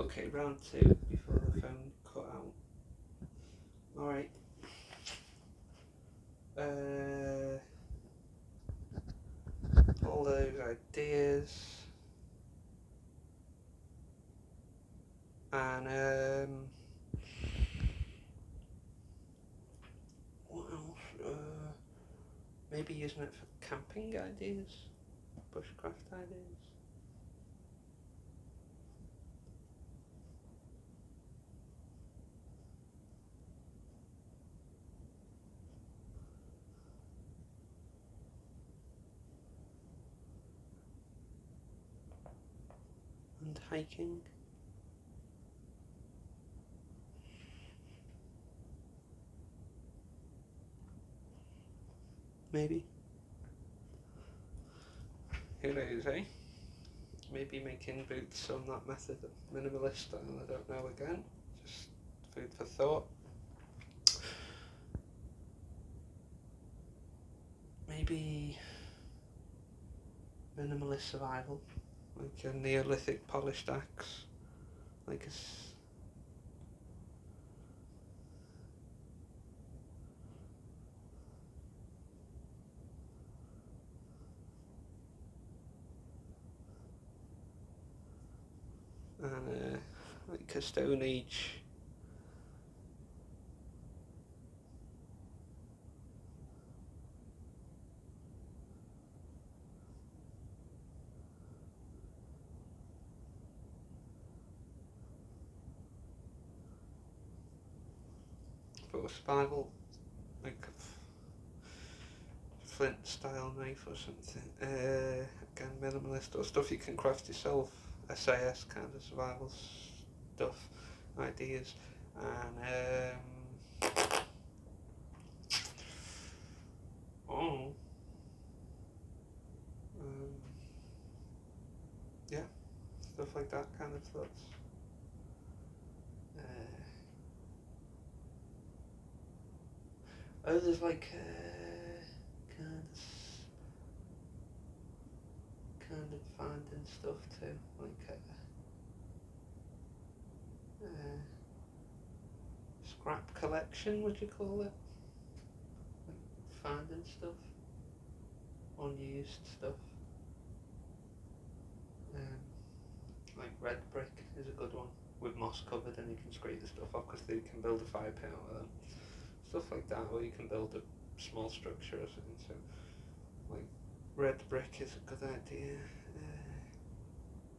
Okay, round two before the phone cut out. Alright. All those ideas. And what else? Maybe using it for camping ideas, bushcraft ideas. And hiking. Maybe. Who knows, eh? Maybe making boots on that method of minimalist style, I don't know again. Just food for thought. Maybe minimalist survival, like a Neolithic polished axe, like a and like a Stone Age. For survival, like a flint style knife or something. Again, minimalist or stuff you can craft yourself. SAS kind of survival stuff, ideas, and oh, um, yeah, stuff like that kind of thoughts. There's like kind of finding stuff too, like scrap collection. Would you call it? Like finding stuff, unused stuff. Like red brick is a good one with moss covered, and you can scrape the stuff off because you can build a fire pit out of them. Stuff like that, or you can build a small structure or something. So, like red brick is a good idea.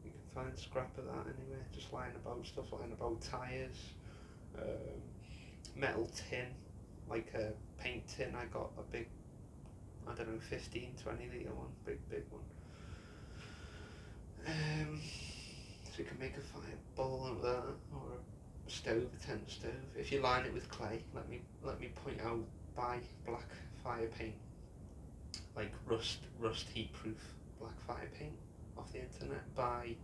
You can find scrap of that anyway, just lying about, stuff lying about, tyres, metal tin, like a paint tin. I got a big, I don't know, 15, 20 litre one, big one. So you can make a fireball out of that, or a stove, a tent stove. If you line it with clay, let me point out, buy black fire paint, like rust heat proof black fire paint off the internet. Buy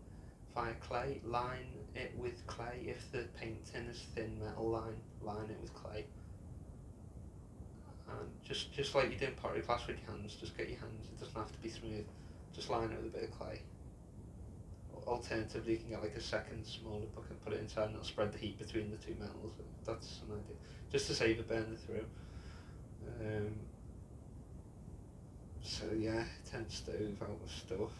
fire clay, line it with clay. If the paint tin is thin metal, line it with clay. And just like you do in pottery class with your hands, just get your hands, it doesn't have to be smooth, just line it with a bit of clay. Alternatively, you can get like a second smaller bucket and put it inside, and it'll spread the heat between the two metals. That's an idea, just to save a burner through. So yeah, tent stove out of stuff,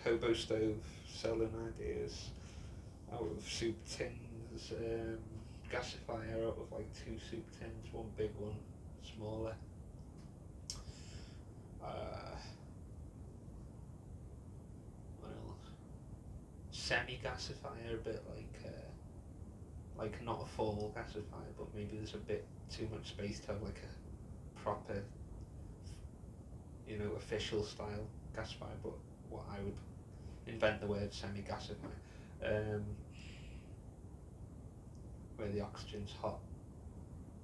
hobo stove, selling ideas out of soup tins, gasifier out of like 2 soup tins, one big one, smaller. What else? Semi-gasifier, a bit like not a full gasifier, but maybe there's a bit too much space to have like a proper, official style gasifier. But what I would invent the word semi-gasifier, where the oxygen's hot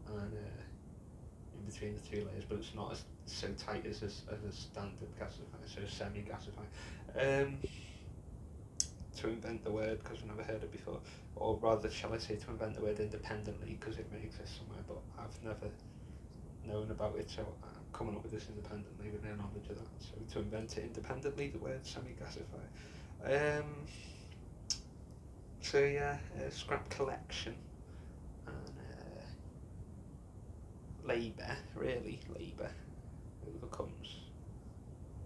and in between the two layers, but it's not as so tight as a standard gasifier, so semi-gasifier. To invent the word, because I've never heard it before, or rather, shall I say, to invent the word independently, because it may exist somewhere, but I've never known about it, so I'm coming up with this independently with no knowledge of that. So to invent it independently, the word semi-gasifier. So yeah, scrap collection and labour, really labour, overcomes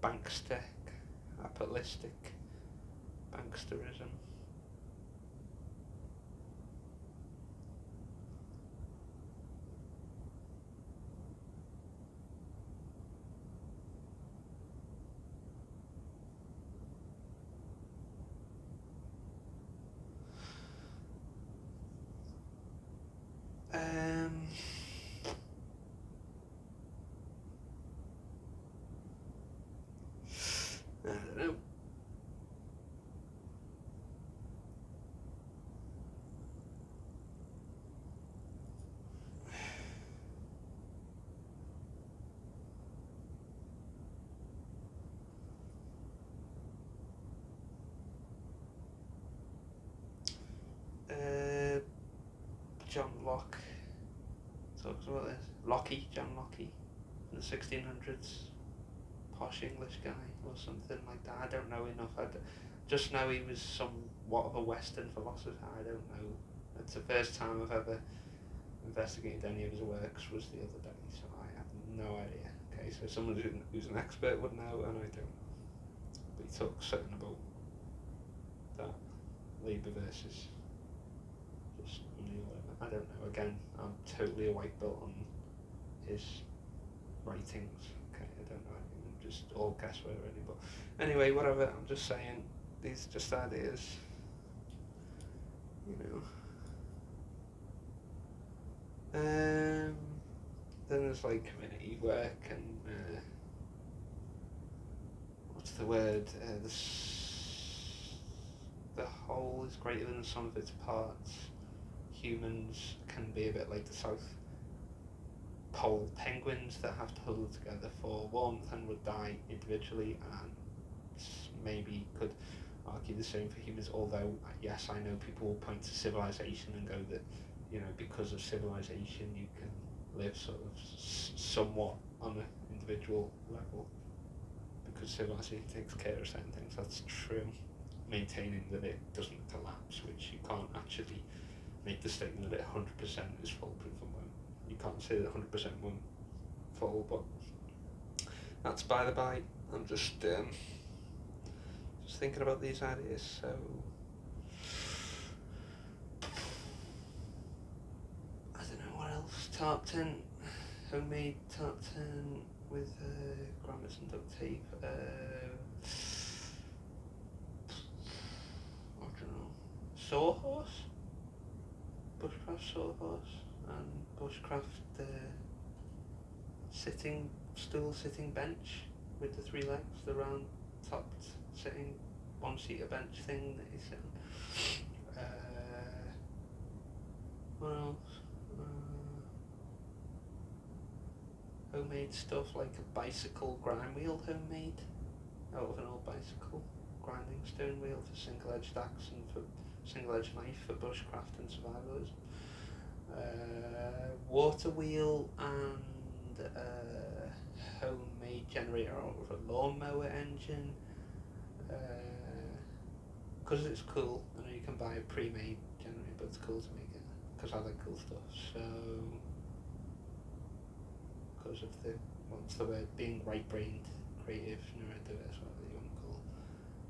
bankster, capitalistic banksterism. Um, I don't know. John Locke talks about this. John Locke, in the 1600s, posh English guy or something like that. I don't know enough. Just know he was somewhat of a Western philosopher. I don't know. It's the first time I've ever investigated any of his works was the other day, so I have no idea. Okay, so someone who's an expert would know, and I don't know. But he talks something about that labour versus just money or whatever. I don't know. Again, I'm totally a white belt on his writings. Okay, I don't know. I'm just all guesswork really. But anyway, whatever. I'm just saying these are just ideas. You know. Then there's like community work and what's the word? The whole is greater than the sum of its parts. Humans can be a bit like the South Pole penguins that have to huddle together for warmth and would die individually, and maybe could argue the same for humans, although yes, I know people will point to civilization and go that, you know, because of civilization you can live sort of somewhat on an individual level because civilization takes care of certain things. That's true, maintaining that it doesn't collapse, which you can't actually make the statement that it 100% is foolproof and won't. You can't say that 100% won't fall, but that's by the by. I'm just thinking about these ideas. So I don't know what else. Tartan, homemade tartan with grommets and duct tape. I don't know. Sawhorse, bushcraft sawhorse, and bushcraft sitting bench with the 3 legs, the round topped sitting 1-seater bench thing that you sit on. What else? Homemade stuff like a bicycle grind wheel, homemade out of an old bicycle, grinding stone wheel for single-edged axe and for single-edged knife for bushcraft and survivalism. Water wheel and homemade generator out of a lawnmower engine. Because it's cool. I know you can buy a pre-made generator, but it's cool to make it because I like cool stuff. So, because of the what's the word? Being right-brained, creative, neurodiverse, whatever you want to call it.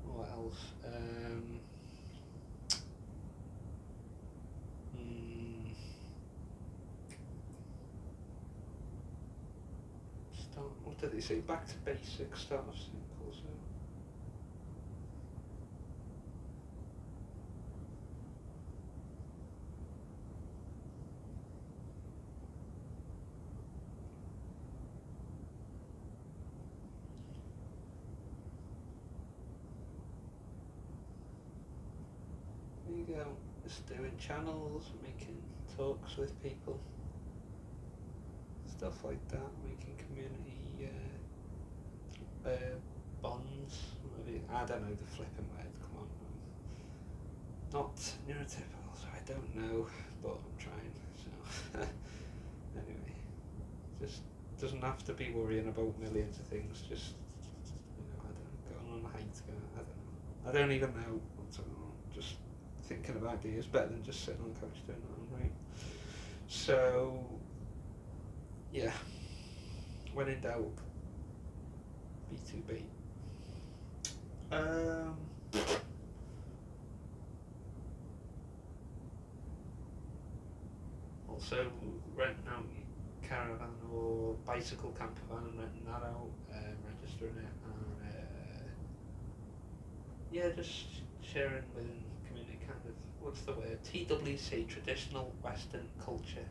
What else? What did they say? Back to basics, start off simple. So. There you go. Just doing channels, making talks with people, stuff like that, making community bonds. Maybe, I don't know the flipping word. Come on, not neurotypical, so I don't know, but I'm trying. So anyway, just doesn't have to be worrying about millions of things. Just I don't know, going on a hike. I don't know. I don't even know. Just thinking about of ideas, better than just sitting on the couch doing that, right? So, yeah, when in doubt, B2B. Also, renting out your caravan or bicycle camper van and renting that out, registering it, and yeah, just sharing within the community, kind of, what's the word? TWC, traditional Western culture.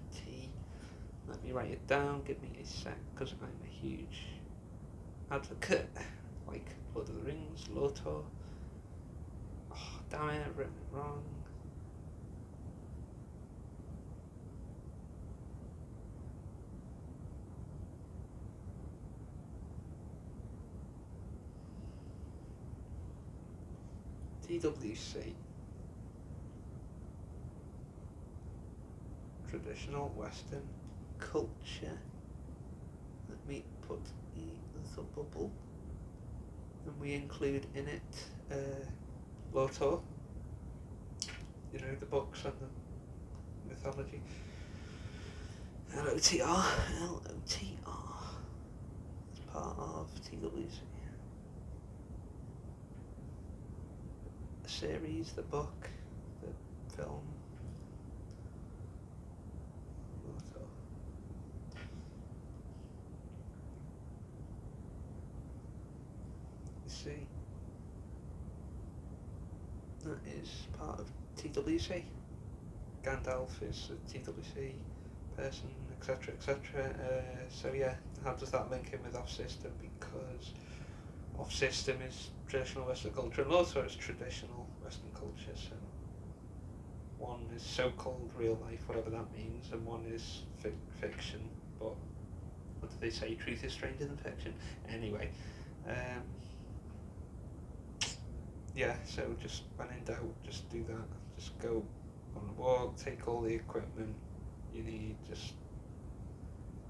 Let me write it down, give me a sec, because I'm a huge advocate. Like Lord of the Rings, Lotor. Oh, damn it, I've written it wrong. TWC. Traditional Western culture. Let me put the bubble. And we include in it Lotor. You know, the books and the mythology. LOTR. It's part of TWC. The series, the book, the film. See, that is part of TWC. Gandalf is a TWC person, etc., etc. So yeah, how does that link in with off-syst'm? Because off-syst'm is traditional Western culture, and also it's traditional Western culture. So one is so-called real life, whatever that means, and one is fiction. But what do they say? Truth is stranger than fiction. Anyway. Yeah, so just when in doubt, just do that. Just go on a walk, take all the equipment you need, just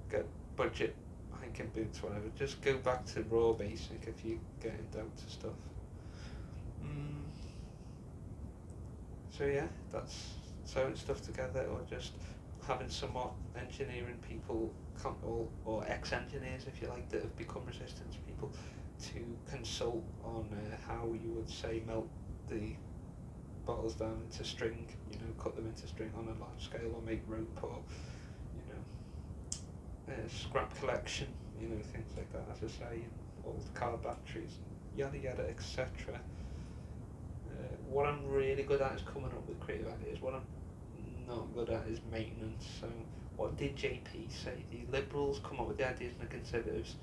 get budget, hiking boots, whatever. Just go back to raw basic if you get in doubt to stuff. So yeah, that's sewing stuff together, or just having somewhat engineering people, or ex-engineers if you like, that have become resistance people, to consult on how you would say melt the bottles down into string, cut them into string on a large scale, or make rope, or scrap collection, things like that, as I say, old car batteries, yada yada, etc. What I'm really good at is coming up with creative ideas. What I'm not good at is maintenance. So what did JP say? The Liberals come up with the ideas and the Conservatives.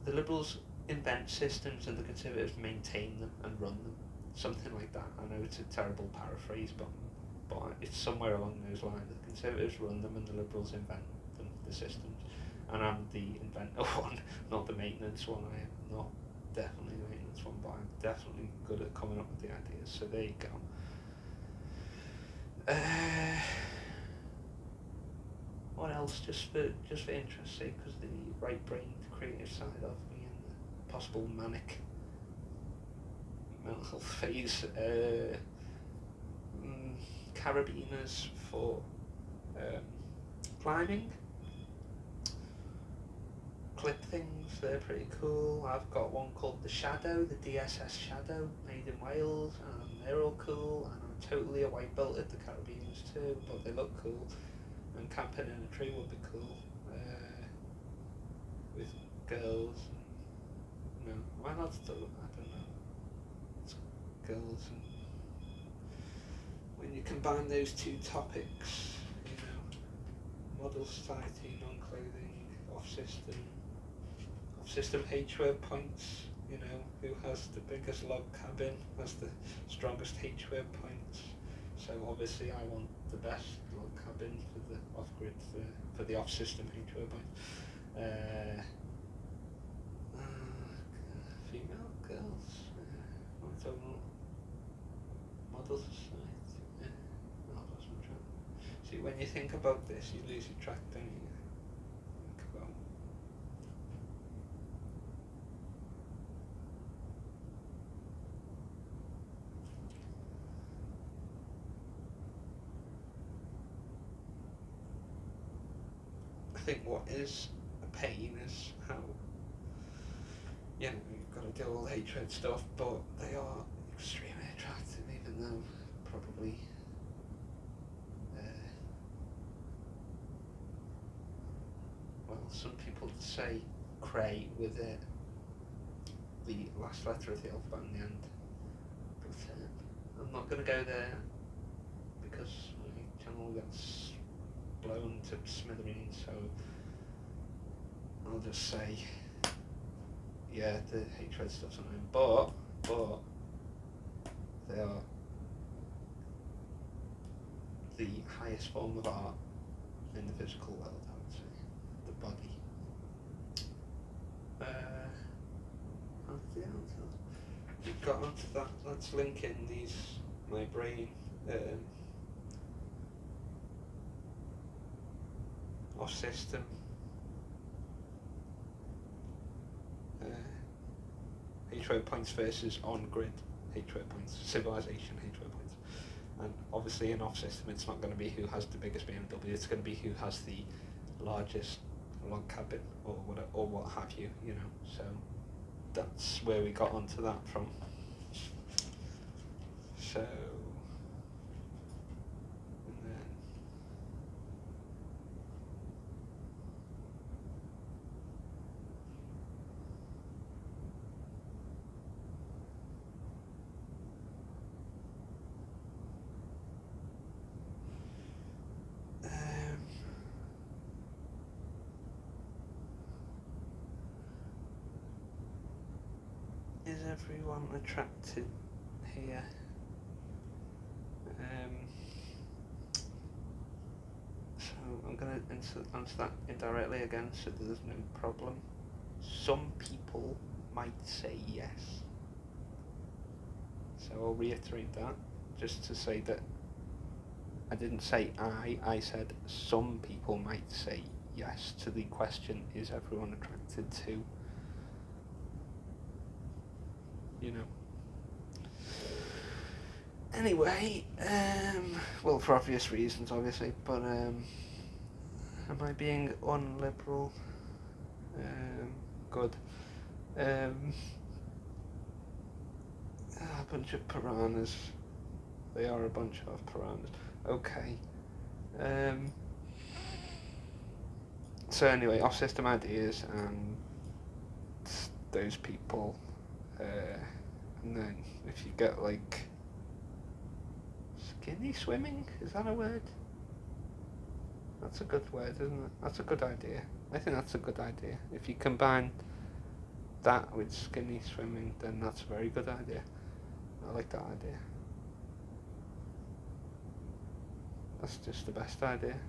The Liberals invent systems and the Conservatives maintain them and run them. Something like that. I know it's a terrible paraphrase, but it's somewhere along those lines. The Conservatives run them and the Liberals invent them, the systems. And I'm the inventor one, not the maintenance one. I am not definitely the maintenance one, but I'm definitely good at coming up with the ideas. So there you go. What else? Just for interest's sake, because the right-brained creative side of me and the possible manic mental health phase. Carabiners for climbing. Clip things, they're pretty cool. I've got one called the Shadow, the DSS Shadow, made in Wales, and they're all cool, and I'm totally a white belt at the carabiners too, but they look cool, and camping in a tree would be cool, with girls, why not still, I don't know, it's girls, and when you combine those two topics, model society, non-clothing, off-system H-word points, who has the biggest log cabin, has the strongest H-word points. So obviously I want the best log cabin for the off-grid, for the off-system H-word points. Female girls, I don't know. Model society, no, that's not true. See, when you think about this, you lose your track, don't you? think what is a pain is how, you know, you've got to do all the hatred stuff, but they are extremely attractive, even though probably well, some people say cray with the last letter of the alphabet in the end, but I'm not going to go there because my channel gets blown to smithereens, so I'll just say, yeah, the hatred stuff's annoying, but they are the highest form of art in the physical world, I would say. The body. We got onto that. Let's link in these, my brain, off-syst'm, hatred points versus on-grid hatred points, civilization hatred points. And obviously in off-syst'm it's not going to be who has the biggest BMW, it's going to be who has the largest log cabin or what have you, you know. So that's where we got onto that from. So, and then is everyone attracted here? So I'm going to answer that indirectly again, so there's no problem. Some people might say yes. So I'll reiterate that, just to say that I didn't say I said some people might say yes to the question, is everyone attracted to, you know. Anyway, well, for obvious reasons, obviously, but am I being unliberal? Good. A bunch of piranhas. They are a bunch of piranhas. Okay. So anyway, off-syst'm ideas and those people. And then if you get like skinny swimming, is that a word? That's a good word, isn't it? That's a good idea. I think that's a good idea. If you combine that with skinny swimming, then that's a very good idea. I like that idea. That's just the best idea.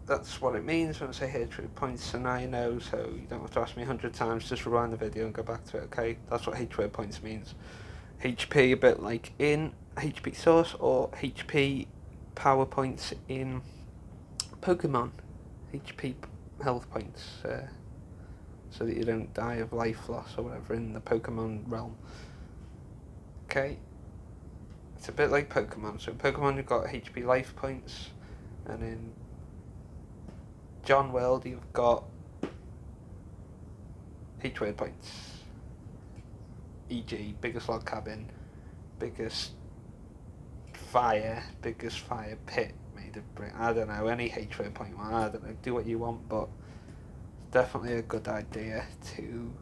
That's what it means when I say hatred points, and now you know, so you don't have to ask me 100 times, just rewind the video and go back to it, okay? That's what hatred points means. HP, a bit like in HP Source or HP power points in Pokemon. HP health points, so that you don't die of life loss or whatever in the Pokemon realm. Okay? It's a bit like Pokemon. So in Pokemon you've got HP life points, and in John World you've got hatred points. E.g. biggest log cabin, biggest fire pit made of brick. I don't know, any hatred point. I don't know, do what you want, but it's definitely a good idea to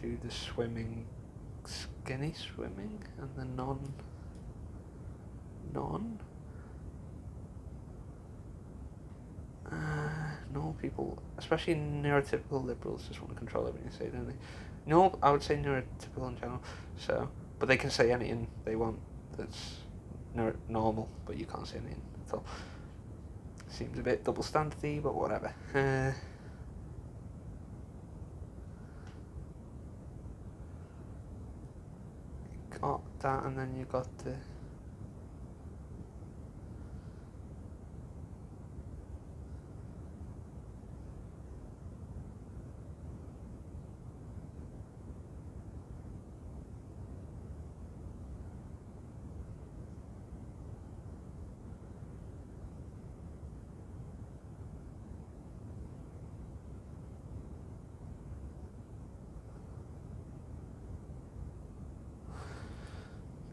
do the swimming, skinny swimming, and the non normal people, especially neurotypical liberals, just want to control everything they say, don't they? No, I would say neurotypical in general. So, but they can say anything they want that's normal, but you can't say anything at all. Seems a bit double standardy, but whatever. Got that, and then you got the.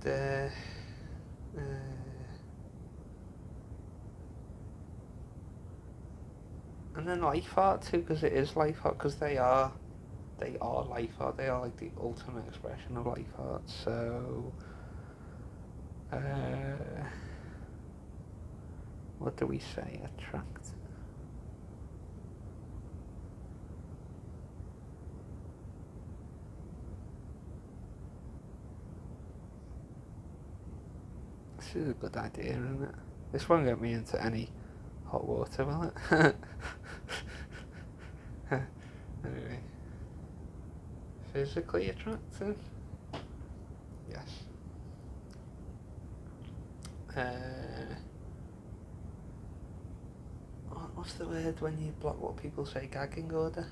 The and then life art too, because it is life art, because they are life art. They are like the ultimate expression of life art. So, what do we say? Attract. This is a good idea, isn't it? This won't get me into any hot water, will it? Anyway, physically attractive. Yes. What's the word when you block what people say? Gagging order?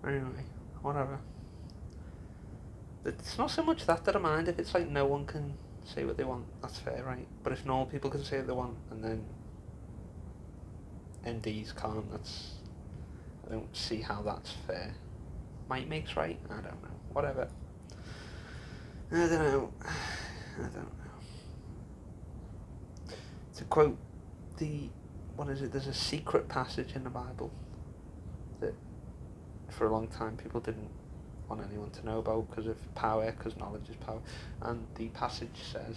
Anyway, whatever. It's not so much that I mind. If it's like no one can say what they want, that's fair, right? But if normal people can say what they want and then NDs can't, I don't see how that's fair. Might makes right? I don't know. Whatever. I don't know. To quote there's a secret passage in the Bible that for a long time people didn't want anyone to know about because of power, because knowledge is power. And the passage says,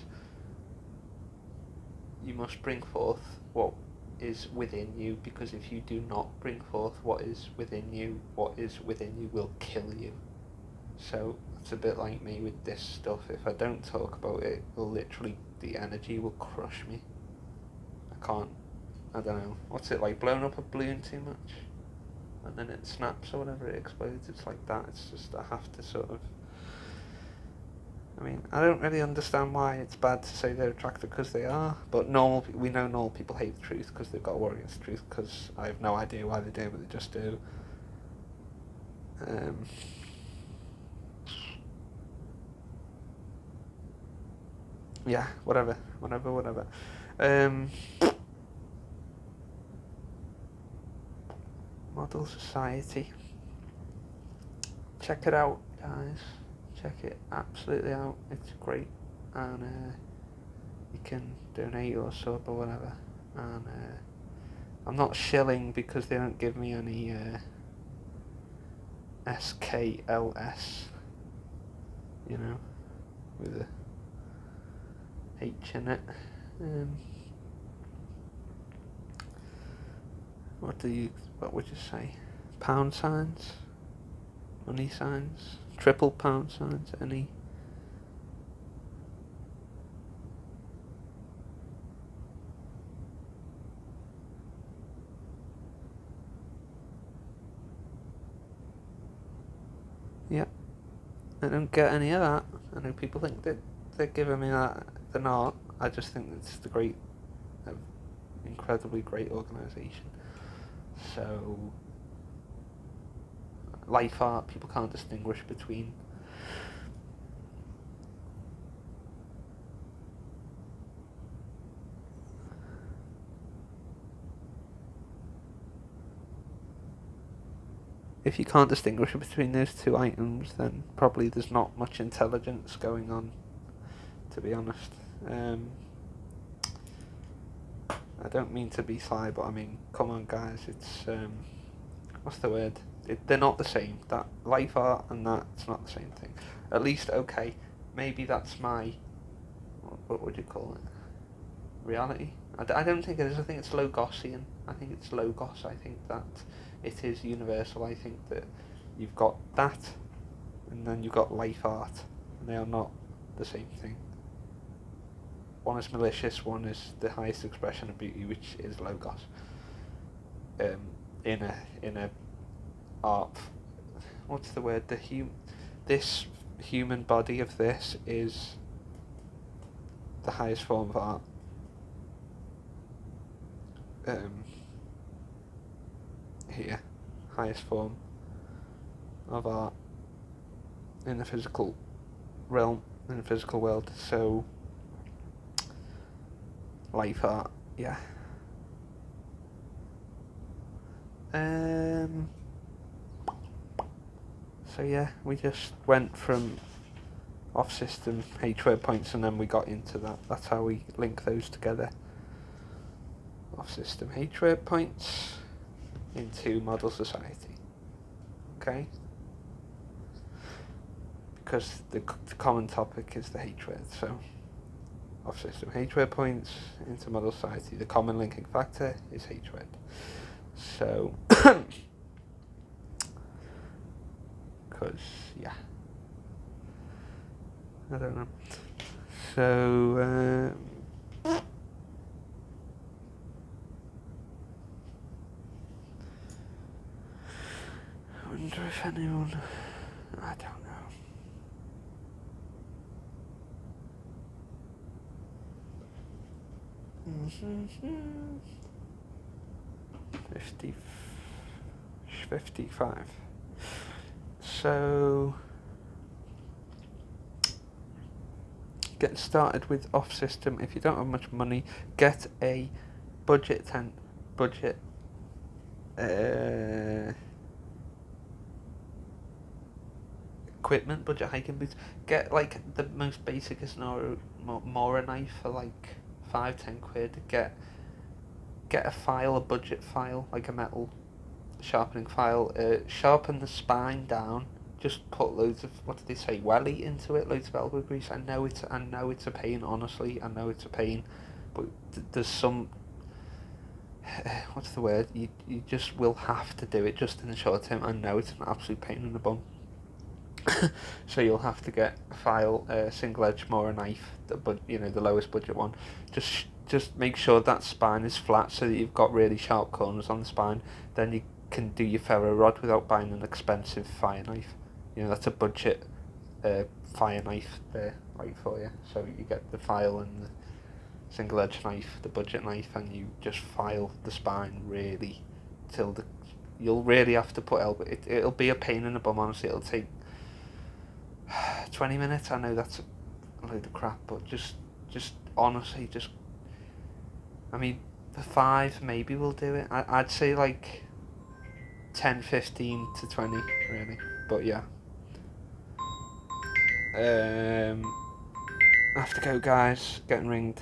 you must bring forth what is within you, because if you do not bring forth what is within you will kill you. So it's a bit like me with this stuff. If I don't talk about it, literally the energy will crush me. I don't know, what's it like, blowing up a balloon too much and then it snaps or whatever, it explodes? It's like that. It's just, I have to sort of, I mean, I don't really understand why it's bad to say they're attractive, because they are, but we know normal people hate the truth because they've got a war against the truth, because I have no idea why they do, but they just do. Yeah, whatever. Model Society. Check it out, guys. Check it absolutely out. It's great, and you can donate or sub or whatever. And I'm not shilling because they don't give me any SKLS, you know, with a H in it. What would you say? Pound signs? Money signs? Triple pound signs? Any? Yep. I don't get any of that. I know people think that they're giving me that. They're not. I just think it's incredibly great organisation. So, life art, people can't distinguish between. If you can't distinguish between those two items, then probably there's not much intelligence going on, to be honest. I don't mean to be sly, but I mean, come on, guys, it's, what's the word? They're not the same. That life art and that's not the same thing. At least, okay, maybe that's my, what would you call it? reality. I don't think it is. I think it's Logosian. I think it's Logos. I think that it is universal. I think that you've got that, and then you've got life art, and they are not the same thing. One is malicious, one is the highest expression of beauty, which is Logos. In a art, what's the word? This human body of this is the highest form of art. Here, highest form of art in the physical realm, in the physical world. So, life art, yeah. So yeah, we just went from off-system H-word points, and then we got into that. That's how we link those together. Off-system H-word points into model society. Okay? Because the common topic is the H-word, so off-system H-word points into model society. The common linking factor is H-word. So, because, yeah. I don't know. So, I wonder if anyone, I don't know. Mm-hmm. 55. So, get started with off-system. If you don't have much money, get a budget equipment, budget hiking boots. Get like the most basic Mora knife for like 5-10 quid. Get a file, a budget file, like a metal sharpening file. Sharpen the spine down. Just put loads of, what did they say, welly into it, loads of elbow grease. I know it's a pain, honestly. I know it's a pain, but there's some. What's the word? You just will have to do it just in the short term. I know it's an absolute pain in the bum. So you'll have to get a file, single edge Mora knife, the lowest budget one. Just make sure that spine is flat so that you've got really sharp corners on the spine. Then you can do your ferro rod without buying an expensive fire knife. That's a budget fire knife there, right, for you. So you get the file and the single edge knife, the budget knife, and you just file the spine really till you'll really have to put it'll be a pain in the bum, honestly. It'll take 20 minutes. I know that's a load of crap, but just honestly, I mean, for 5 maybe we'll do it. I'd say like 10, 15 to 20 really, but yeah. I have to go, guys, getting ringed.